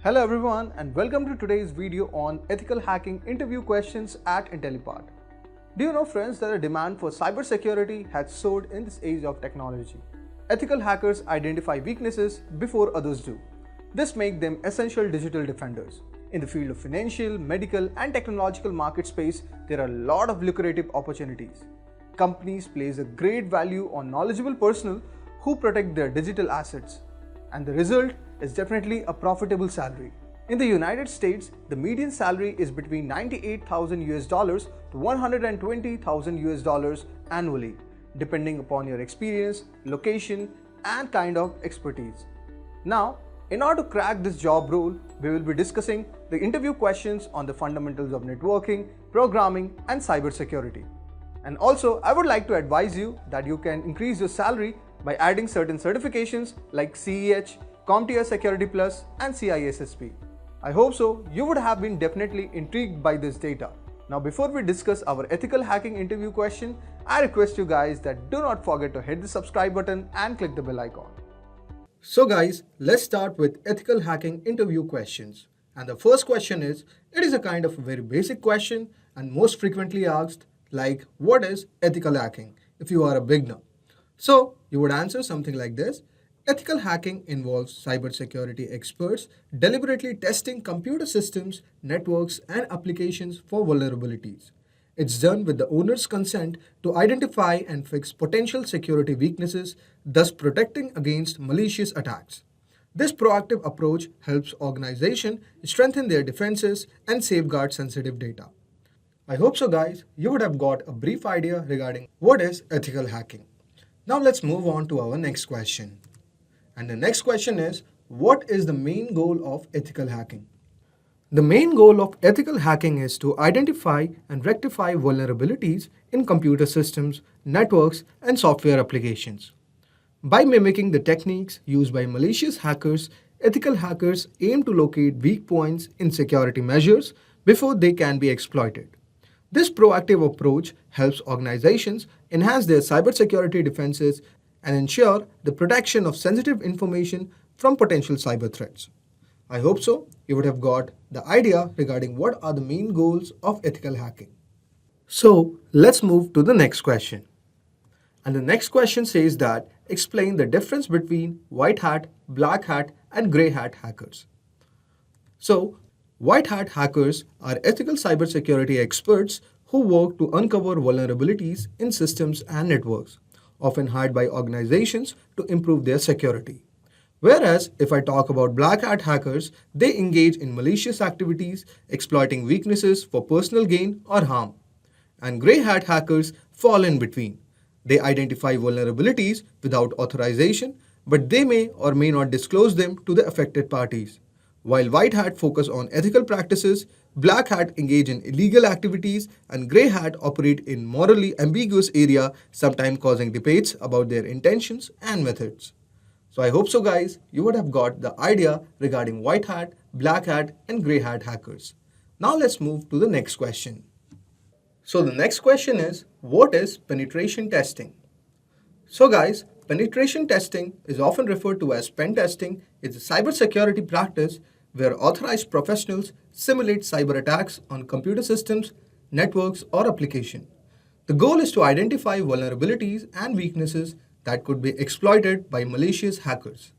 Hello everyone and welcome to today's video on ethical hacking interview questions at Intellipaat. Do you know friends that the demand for cybersecurity has soared in this age of technology? Ethical hackers identify weaknesses before others do. This makes them essential digital defenders. In the field of financial, medical and technological market space, there are a lot of lucrative opportunities. Companies place a great value on knowledgeable personnel who protect their digital assets. And the result is definitely a profitable salary. In the United States, the median salary is between $98,000 to $120,000 annually, depending upon your experience, location, and kind of expertise. Now, in order to crack this job role, we will be discussing the interview questions on the fundamentals of networking, programming, and cybersecurity. And also, I would like to advise you that you can increase your salary by adding certain certifications like CEH, CompTIA Security Plus and CISSP. I hope so. You would have been definitely intrigued by this data. Now before we discuss our ethical hacking interview question, I request you guys that do not forget to hit the subscribe button and click the bell icon. So guys, let's start with ethical hacking interview questions. And the first question is, it is a kind of a very basic question and most frequently asked, like what is ethical hacking if you are a beginner? So you would answer something like this. Ethical hacking involves cybersecurity experts deliberately testing computer systems, networks, and applications for vulnerabilities. It's done with the owner's consent to identify and fix potential security weaknesses, thus protecting against malicious attacks. This proactive approach helps organizations strengthen their defenses and safeguard sensitive data. I hope so guys, you would have got a brief idea regarding what is ethical hacking. Now let's move on to our next question. And the next question is, what is the main goal of ethical hacking? The main goal of ethical hacking is to identify and rectify vulnerabilities in computer systems, networks, and software applications. By mimicking the techniques used by malicious hackers, ethical hackers aim to locate weak points in security measures before they can be exploited. This proactive approach helps organizations enhance their cybersecurity defenses and ensure the protection of sensitive information from potential cyber threats. I hope so. You would have got the idea regarding what are the main goals of ethical hacking. So let's move to the next question. And the next question says that explain the difference between white hat, black hat, and gray hat hackers. So white hat hackers are ethical cybersecurity experts who work to uncover vulnerabilities in systems and networks, often hired by organizations to improve their security. Whereas if I talk about black hat hackers, they engage in malicious activities, exploiting weaknesses for personal gain or harm. And gray hat hackers fall in between. They identify vulnerabilities without authorization, but they may or may not disclose them to the affected parties. While white hat focus on ethical practices, black hat engage in illegal activities, and grey hat operate in morally ambiguous area, sometimes causing debates about their intentions and methods. So I hope so guys, you would have got the idea regarding white hat, black hat, and grey hat hackers. Now let's move to the next question. So the next question is, what is penetration testing? So guys, penetration testing is often referred to as pen testing. It's a cybersecurity practice where authorized professionals simulate cyber attacks on computer systems, networks, or applications. The goal is to identify vulnerabilities and weaknesses that could be exploited by malicious hackers.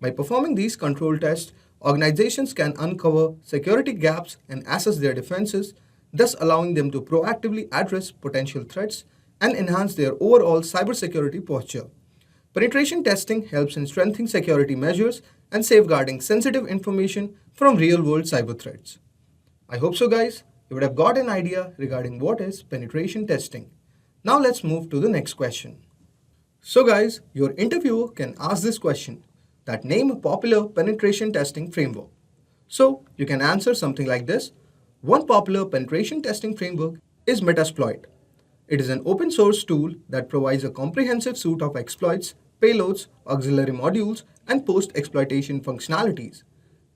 By performing these control tests, organizations can uncover security gaps and assess their defenses, thus allowing them to proactively address potential threats and enhance their overall cybersecurity posture. Penetration testing helps in strengthening security measures and safeguarding sensitive information from real-world cyber threats. I hope so guys, you would have got an idea regarding what is penetration testing. Now let's move to the next question. So guys, your interviewer can ask this question, that name a popular penetration testing framework. So you can answer something like this. One popular penetration testing framework is Metasploit. It is an open source tool that provides a comprehensive suite of exploits, payloads, auxiliary modules, and post-exploitation functionalities.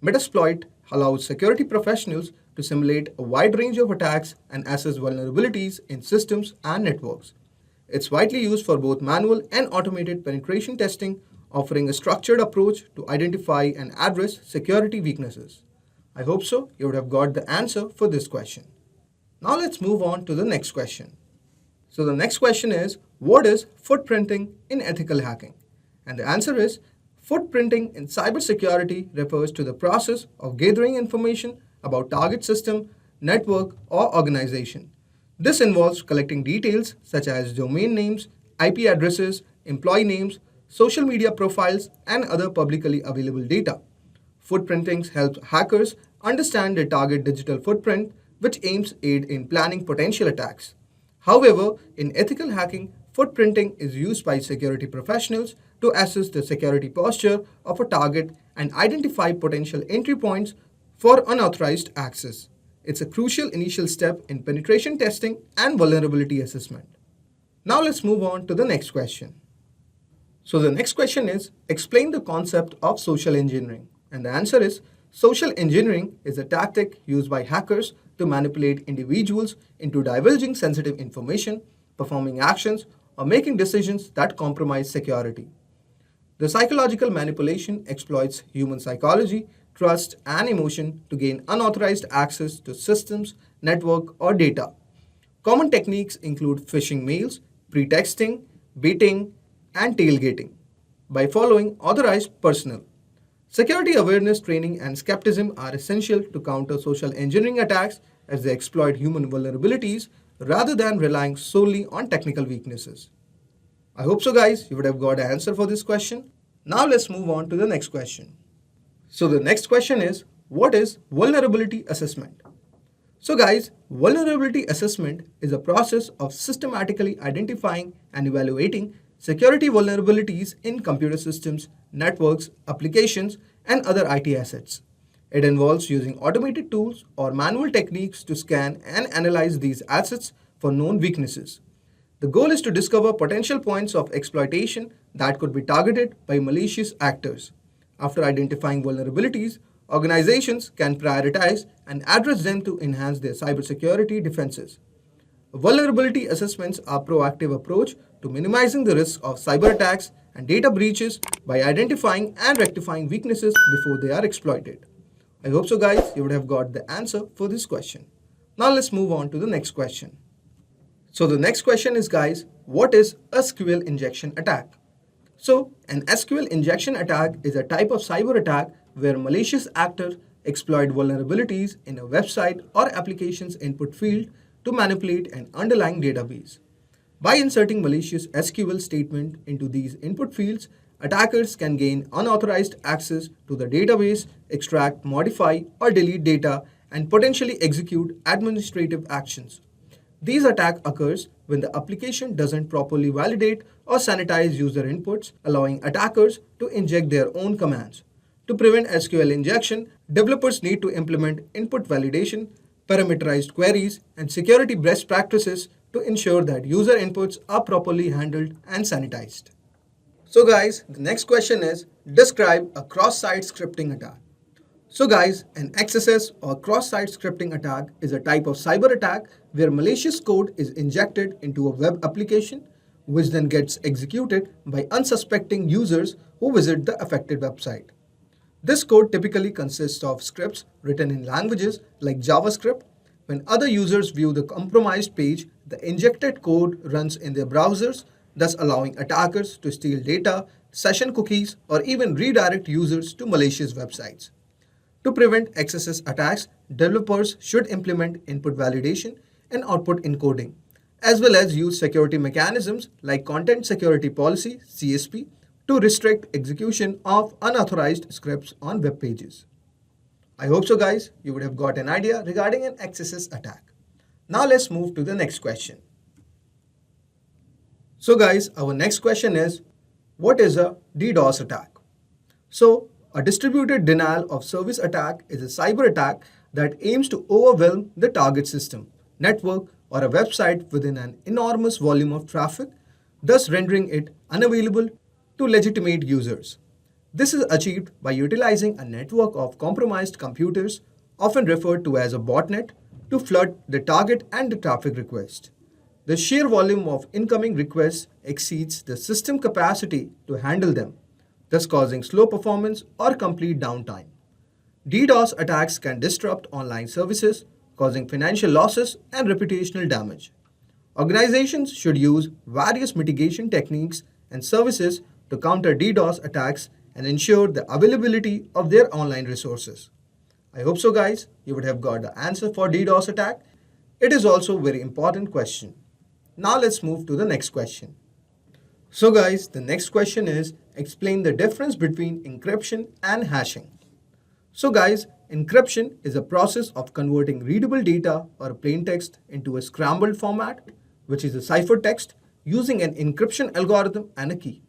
Metasploit allows security professionals to simulate a wide range of attacks and assess vulnerabilities in systems and networks. It's widely used for both manual and automated penetration testing, offering a structured approach to identify and address security weaknesses. I hope so you would have got the answer for this question. Now let's move on to the next question. So the next question is, what is footprinting in ethical hacking? And the answer is, footprinting in cybersecurity refers to the process of gathering information about target system, network, or organization. This involves collecting details such as domain names, IP addresses, employee names, social media profiles, and other publicly available data. Footprinting helps hackers understand their target digital footprint, which aims aid in planning potential attacks. However, in ethical hacking, footprinting is used by security professionals to assess the security posture of a target and identify potential entry points for unauthorized access. It's a crucial initial step in penetration testing and vulnerability assessment. Now let's move on to the next question. So the next question is, explain the concept of social engineering. And the answer is, social engineering is a tactic used by hackers to manipulate individuals into divulging sensitive information, performing actions, or making decisions that compromise security. The psychological manipulation exploits human psychology, trust, and emotion to gain unauthorized access to systems, network, or data. Common techniques include phishing mails, pretexting, baiting, and tailgating by following authorized personnel. Security awareness training and skepticism are essential to counter social engineering attacks as they exploit human vulnerabilities rather than relying solely on technical weaknesses. I hope so guys, you would have got an answer for this question. Now let's move on to the next question. So the next question is, what is vulnerability assessment? So guys, vulnerability assessment is a process of systematically identifying and evaluating security vulnerabilities in computer systems, networks, applications, and other IT assets. It involves using automated tools or manual techniques to scan and analyze these assets for known weaknesses. The goal is to discover potential points of exploitation that could be targeted by malicious actors. After identifying vulnerabilities, organizations can prioritize and address them to enhance their cybersecurity defenses. Vulnerability assessments are a proactive approach to minimizing the risk of cyber attacks and data breaches by identifying and rectifying weaknesses before they are exploited. I hope so guys, you would have got the answer for this question. Now let's move on to the next question. So the next question is guys, what is a SQL injection attack? So an SQL injection attack is a type of cyber attack where malicious actors exploit vulnerabilities in a website or application's input field to manipulate an underlying database. By inserting malicious SQL statement into these input fields, attackers can gain unauthorized access to the database, extract, modify, or delete data, and potentially execute administrative actions. These attack occurs when the application doesn't properly validate or sanitize user inputs, allowing attackers to inject their own commands. To prevent SQL injection, developers need to implement input validation, parameterized queries, and security best practices to ensure that user inputs are properly handled and sanitized. So guys, the next question is, describe a cross-site scripting attack. So guys, an XSS or cross-site scripting attack is a type of cyber attack where malicious code is injected into a web application, which then gets executed by unsuspecting users who visit the affected website. This code typically consists of scripts written in languages like JavaScript. When other users view the compromised page, the injected code runs in their browsers, thus allowing attackers to steal data, session cookies, or even redirect users to malicious websites. To prevent XSS attacks, developers should implement input validation and output encoding, as well as use security mechanisms like Content Security Policy (CSP) to restrict execution of unauthorized scripts on web pages. I hope so guys, you would have got an idea regarding an XSS attack. Now let's move to the next question. So guys, our next question is, what is a DDoS attack? So a distributed denial of service attack is a cyber attack that aims to overwhelm the target system, network, or a website within an enormous volume of traffic, thus rendering it unavailable to legitimate users. This is achieved by utilizing a network of compromised computers, often referred to as a botnet, to flood the target and the traffic request. The sheer volume of incoming requests exceeds the system capacity to handle them, thus causing slow performance or complete downtime. DDoS attacks can disrupt online services, causing financial losses and reputational damage. Organizations should use various mitigation techniques and services to counter DDoS attacks and ensure the availability of their online resources. I hope so guys, you would have got the answer for DDoS attack. It is also a very important question. Now let's move to the next question. So guys, the next question is explain the difference between encryption and hashing. So guys, encryption is a process of converting readable data or plain text into a scrambled format, which is a ciphertext, using an encryption algorithm and a key.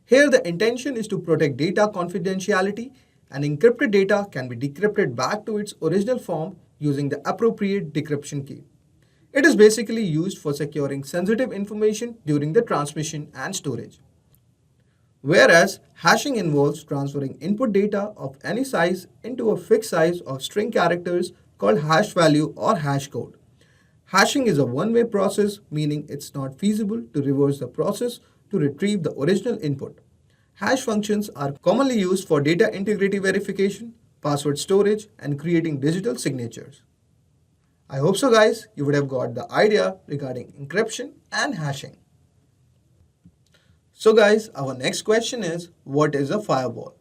Here the intention is to protect data confidentiality, and encrypted data can be decrypted back to its original form using the appropriate decryption key. It is basically used for securing sensitive information during the transmission and storage. Whereas hashing involves transferring input data of any size into a fixed size of string characters called hash value or hash code. Hashing is a one-way process, meaning it's not feasible to reverse the process to retrieve the original input. Hash functions are commonly used for data integrity verification, password storage, and creating digital signatures. I hope so guys, you would have got the idea regarding encryption and hashing. So guys, our next question is, what is a firewall?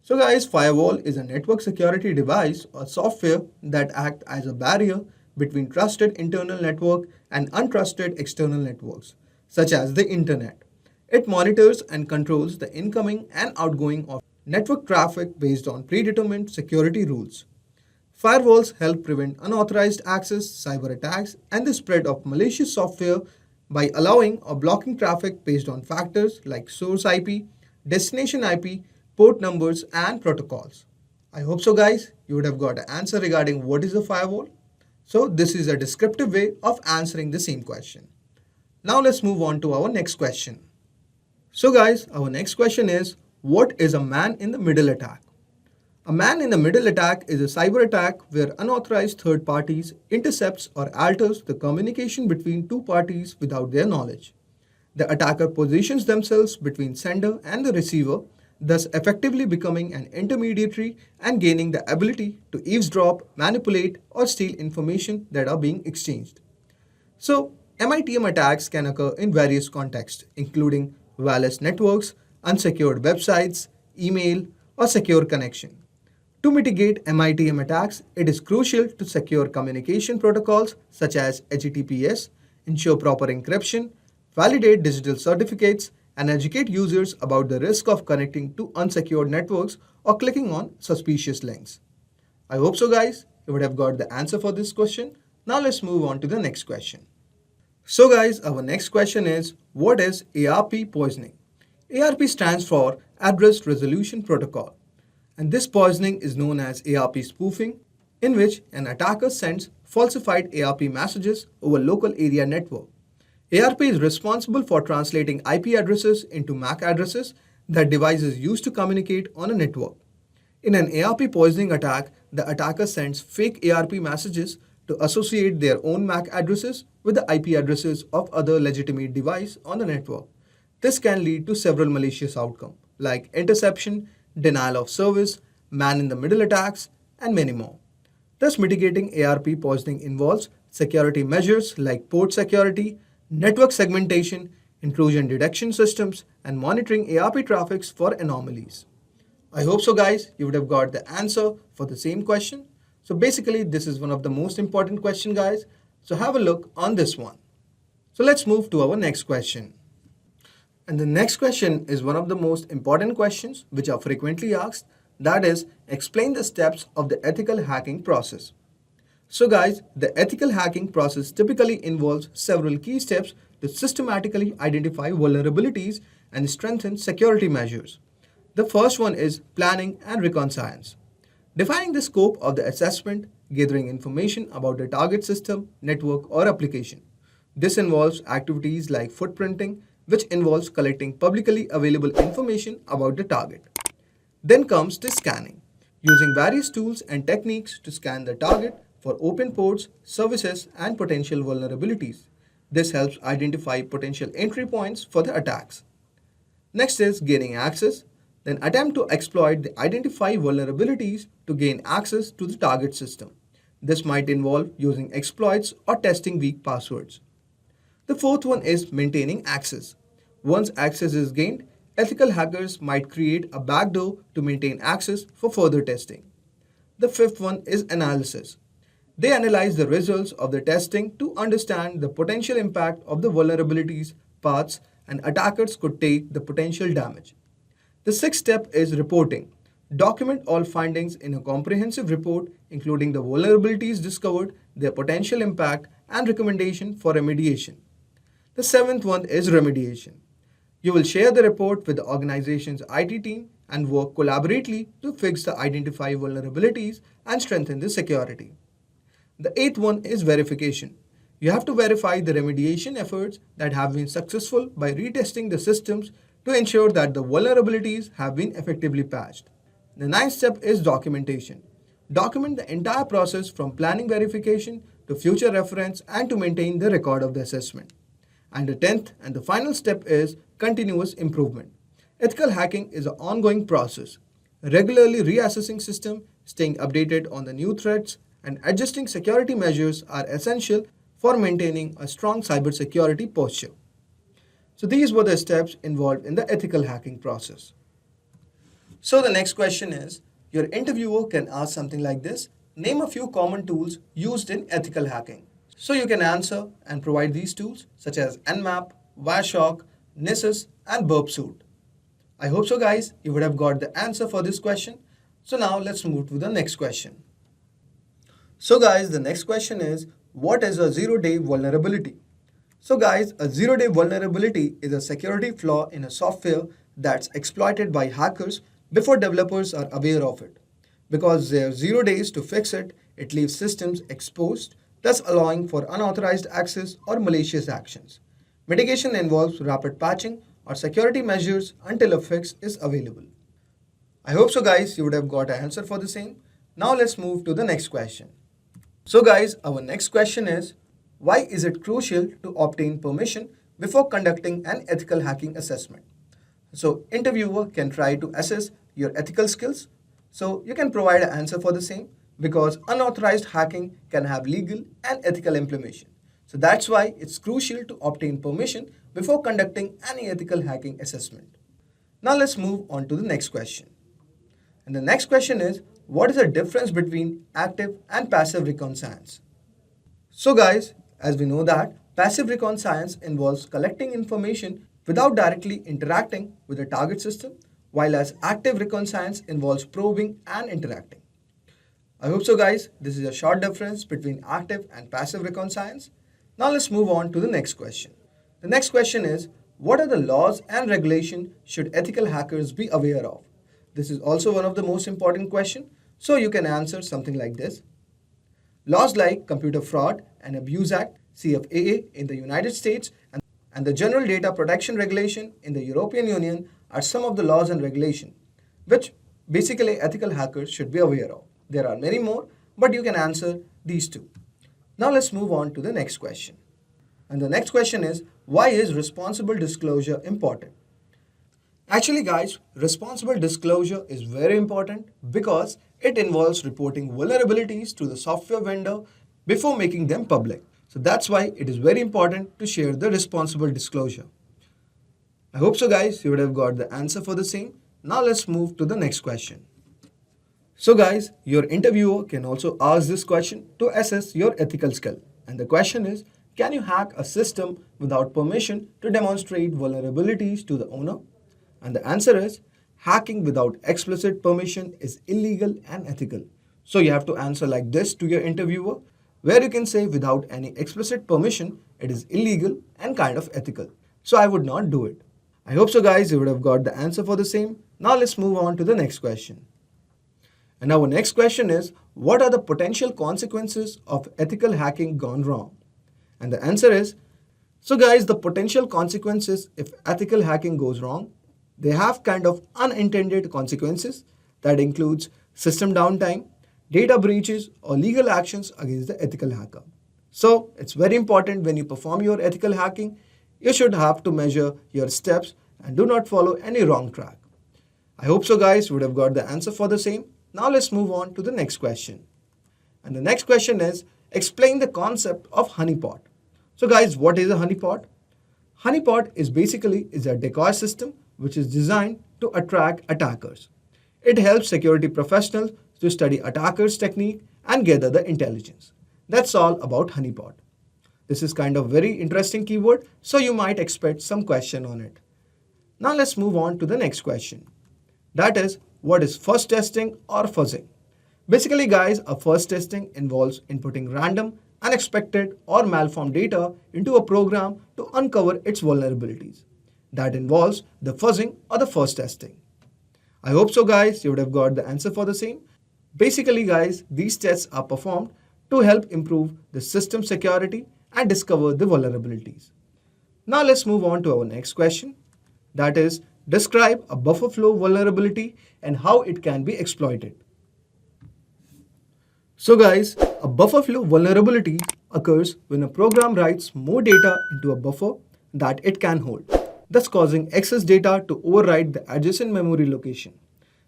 So guys, firewall is a network security device or software that acts as a barrier between trusted internal network and untrusted external networks, such as the internet. It monitors and controls the incoming and outgoing of network traffic based on predetermined security rules. Firewalls help prevent unauthorized access, cyber attacks, and the spread of malicious software by allowing or blocking traffic based on factors like source IP, destination IP, port numbers, and protocols. I hope so guys, you would have got an answer regarding what is a firewall. So this is a descriptive way of answering the same question. Now let's move on to our next question. So guys, our next question is, what is a man-in-the-middle attack? A man-in-the-middle attack is a cyber attack where unauthorized third parties intercepts or alters the communication between two parties without their knowledge. The attacker positions themselves between sender and the receiver, thus effectively becoming an intermediary and gaining the ability to eavesdrop, manipulate, or steal information that are being exchanged. So, MITM attacks can occur in various contexts, including wireless networks, unsecured websites, email, or secure connection. To mitigate MITM attacks, it is crucial to secure communication protocols such as HTTPS, ensure proper encryption, validate digital certificates, and educate users about the risk of connecting to unsecured networks or clicking on suspicious links. I hope so guys, you would have got the answer for this question. Now let's move on to the next question. So guys, our next question is, what is ARP poisoning? ARP stands for Address Resolution Protocol. And this poisoning is known as ARP spoofing, in which an attacker sends falsified ARP messages over local area network. ARP is responsible for translating IP addresses into MAC addresses that devices use to communicate on a network. In an ARP poisoning attack, the attacker sends fake ARP messages to associate their own MAC addresses with the IP addresses of other legitimate devices on the network. This can lead to several malicious outcomes like interception, denial of service, man-in-the-middle attacks, and many more. Thus, mitigating ARP poisoning involves security measures like port security, network segmentation, intrusion detection systems, and monitoring ARP traffics for anomalies. I hope so guys, you would have got the answer for the same question. So basically, this is one of the most important questions guys. So have a look on this one. So let's move to our next question. And the next question is one of the most important questions which are frequently asked, that is, explain the steps of the ethical hacking process. So guys, the ethical hacking process typically involves several key steps to systematically identify vulnerabilities and strengthen security measures. The first one is planning and reconnaissance. Defining the scope of the assessment, gathering information about the target system, network, or application. This involves activities like footprinting, which involves collecting publicly available information about the target. Then comes the scanning, using various tools and techniques to scan the target for open ports, services, and potential vulnerabilities. This helps identify potential entry points for the attacks. Next is gaining access. then attempt to exploit the identified vulnerabilities to gain access to the target system. This might involve using exploits or testing weak passwords. The fourth one is maintaining access. Once access is gained, ethical hackers might create a backdoor to maintain access for further testing. The fifth one is analysis. They analyze the results of the testing to understand the potential impact of the vulnerabilities, paths, and attackers could take the potential damage. The sixth step is reporting. Document all findings in a comprehensive report, including the vulnerabilities discovered, their potential impact, and recommendation for remediation. The seventh one is remediation. You will share the report with the organization's IT team and work collaboratively to fix the identified vulnerabilities and strengthen the security. The eighth one is verification. You have to verify the remediation efforts that have been successful by retesting the systems to ensure that the vulnerabilities have been effectively patched. The ninth step is documentation. Document the entire process from planning verification to future reference and to maintain the record of the assessment. And the 10th and the final step is continuous improvement. Ethical hacking is an ongoing process. Regularly reassessing system, staying updated on the new threats, and adjusting security measures are essential for maintaining a strong cybersecurity posture. So these were the steps involved in the ethical hacking process. So the next question is, your interviewer can ask something like this: name a few common tools used in ethical hacking. So you can answer and provide these tools such as Nmap, Wireshark, Nessus, and Burpsuit. I hope so guys, you would have got the answer for this question. So now let's move to the next question. So guys, the next question is, what is a zero-day vulnerability? So guys, a zero-day vulnerability is a security flaw in a software that's exploited by hackers before developers are aware of it. Because there are 0 days to fix it, it leaves systems exposed, thus allowing for unauthorized access or malicious actions. Mitigation involves rapid patching or security measures until a fix is available. I hope so guys, you would have got an answer for the same. Now let's move to the next question. So guys, our next question is, why is it crucial to obtain permission before conducting an ethical hacking assessment? So interviewer can try to assess your ethical skills. So you can provide an answer for the same, because unauthorized hacking can have legal and ethical implications. So that's why it's crucial to obtain permission before conducting any ethical hacking assessment. Now let's move on to the next question. And the next question is, what is the difference between active and passive reconnaissance? So guys, as we know that passive reconnaissance involves collecting information without directly interacting with the target system, while as active reconnaissance involves probing and interacting. I hope so guys, this is a short difference between active and passive reconnaissance. Now let's move on to the next question. The next question is, what are the laws and regulations should ethical hackers be aware of? This is also one of the most important questions, so you can answer something like this. Laws like Computer Fraud and Abuse Act, CFAA in the United States, and the General Data Protection Regulation in the European Union are some of the laws and regulations which basically ethical hackers should be aware of. There are many more, but you can answer these two. Now let's move on to the next question. And the next question is, why is responsible disclosure important? Actually guys, responsible disclosure is very important because it involves reporting vulnerabilities to the software vendor before making them public. So that's why it is very important to share the responsible disclosure. I hope so guys, you would have got the answer for the same. Now let's move to the next question. So guys, your interviewer can also ask this question to assess your ethical skill. And the question is, can you hack a system without permission to demonstrate vulnerabilities to the owner? And the answer is, hacking without explicit permission is illegal and ethical. So you have to answer like this to your interviewer, where you can say without any explicit permission, it is illegal and kind of ethical. So I would not do it. I hope so guys, you would have got the answer for the same. Now let's move on to the next question. And our next question is, what are the potential consequences of ethical hacking gone wrong? And the answer is, so guys, the potential consequences if ethical hacking goes wrong, they have kind of unintended consequences that includes system downtime, data breaches, or legal actions against the ethical hacker. So it's very important when you perform your ethical hacking, you should have to measure your steps and do not follow any wrong track. I hope so guys would have got the answer for the same. Now let's move on to the next question. And the next question is, explain the concept of honeypot. So guys, what is a honeypot? Honeypot is basically a decoy system which is designed to attract attackers. It helps security professionals to study attackers' technique and gather the intelligence. That's all about honeypot. This is kind of very interesting keyword, so you might expect some question on it. Now let's move on to the next question. That is, what is fuzz testing or fuzzing? Basically guys, a fuzz testing involves inputting random, unexpected or malformed data into a program to uncover its vulnerabilities. That involves the fuzzing or the fuzz testing. I hope so guys, you would have got the answer for the same. Basically guys, these tests are performed to help improve the system security and discover the vulnerabilities. Now let's move on to our next question. That is, describe a buffer flow vulnerability and how it can be exploited. So guys, a buffer flow vulnerability occurs when a program writes more data into a buffer that it can hold, thus causing excess data to override the adjacent memory location.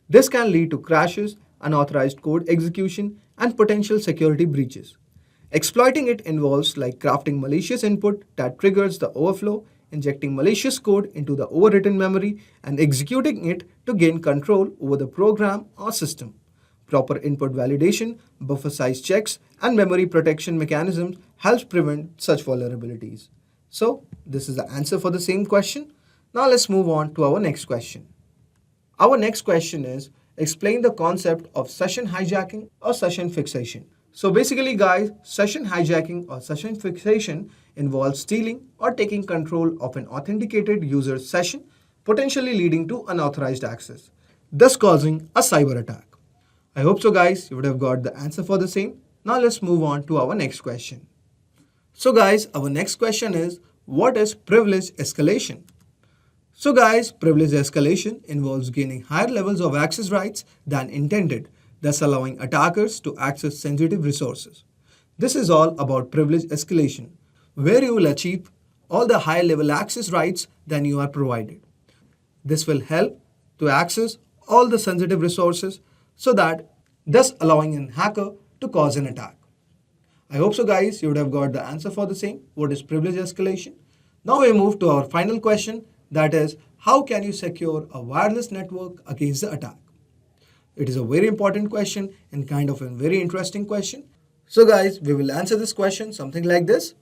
This can lead to crashes, unauthorized code execution, and potential security breaches. Exploiting it involves like crafting malicious input that triggers the overflow, injecting malicious code into the overwritten memory, and executing it to gain control over the program or system. Proper input validation, buffer size checks, and memory protection mechanisms helps prevent such vulnerabilities. So, this is the answer for the same question. Now let's move on to our next question. Our next question is, explain the concept of session hijacking or session fixation. So basically guys, session hijacking or session fixation involves stealing or taking control of an authenticated user's session, potentially leading to unauthorized access, thus causing a cyber attack. I hope so guys, you would have got the answer for the same. Now let's move on to our next question. So guys, our next question is, what is privilege escalation? So guys, privilege escalation involves gaining higher levels of access rights than intended, thus allowing attackers to access sensitive resources. This is all about privilege escalation, where you will achieve all the higher level access rights than you are provided. This will help to access all the sensitive resources so that thus allowing a hacker to cause an attack. I hope so guys, you would have got the answer for the same. What is privilege escalation? Now we move to our final question, that is, how can you secure a wireless network against the attack? It is a very important question and kind of a very interesting question. So guys, we will answer this question something like this.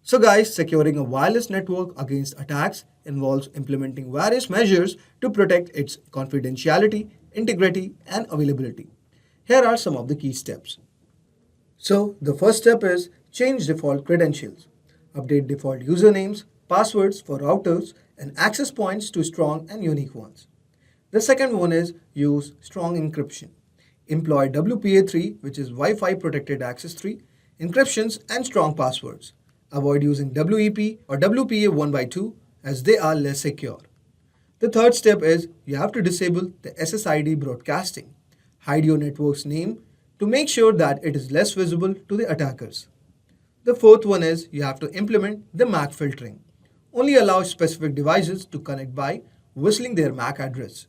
So guys, securing a wireless network against attacks involves implementing various measures to protect its confidentiality, integrity, and availability. Here are some of the key steps. So the first step is change default credentials. Update default usernames, passwords for routers, and access points to strong and unique ones. The second one is use strong encryption. Employ WPA3, which is Wi-Fi protected access 3, encryptions and strong passwords. Avoid using WEP or WPA 1x2 as they are less secure. The third step is you have to disable the SSID broadcasting. Hide your network's name to make sure that it is less visible to the attackers. The fourth one is you have to implement the MAC filtering. Only allow specific devices to connect by whistling their MAC address.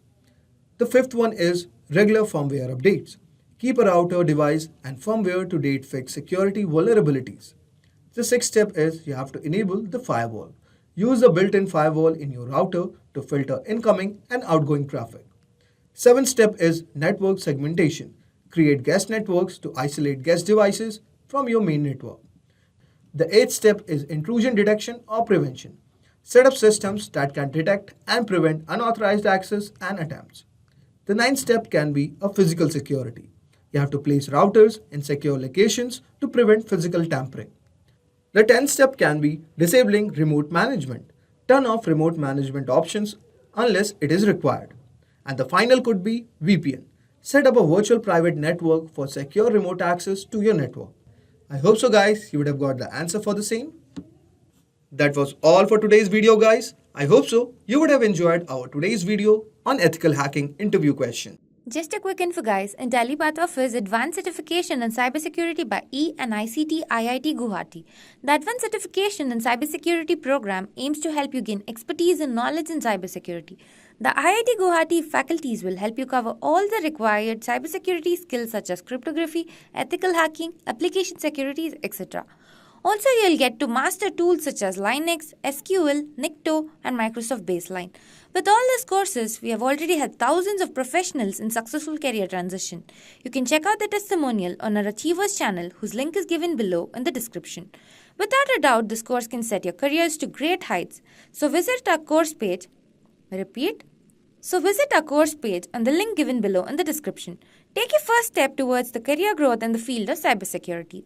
The fifth one is regular firmware updates. Keep a router device and firmware to date fix security vulnerabilities. The sixth step is you have to enable the firewall. Use the built-in firewall in your router to filter incoming and outgoing traffic. Seventh step is network segmentation. Create guest networks to isolate guest devices from your main network. The eighth step is intrusion detection or prevention. Set up systems that can detect and prevent unauthorized access and attempts. The ninth step can be a physical security. You have to place routers in secure locations to prevent physical tampering. The 10th step can be disabling remote management. Turn off remote management options unless it is required. And the final could be VPN. Set up a virtual private network for secure remote access to your network. I hope so guys, you would have got the answer for the same. That was all for today's video guys. I hope so you would have enjoyed our today's video on ethical hacking interview question. Just a quick info guys, Intellipaat offers advanced certification in cybersecurity by E and ICT IIT Guwahati. The advanced certification in cybersecurity program aims to help you gain expertise and knowledge in cybersecurity. The IIT Guwahati faculties will help you cover all the required cybersecurity skills such as cryptography, ethical hacking, application securities, etc. Also, you'll get to master tools such as Linux, SQL, Nikto, and Microsoft Baseline. With all these courses, we have already had thousands of professionals in successful career transition. You can check out the testimonial on our Achievers channel, whose link is given below in the description. Without a doubt, this course can set your careers to great heights. So visit our course page. Visit our course page on the link given below in the description. Take your first step towards the career growth in the field of cybersecurity.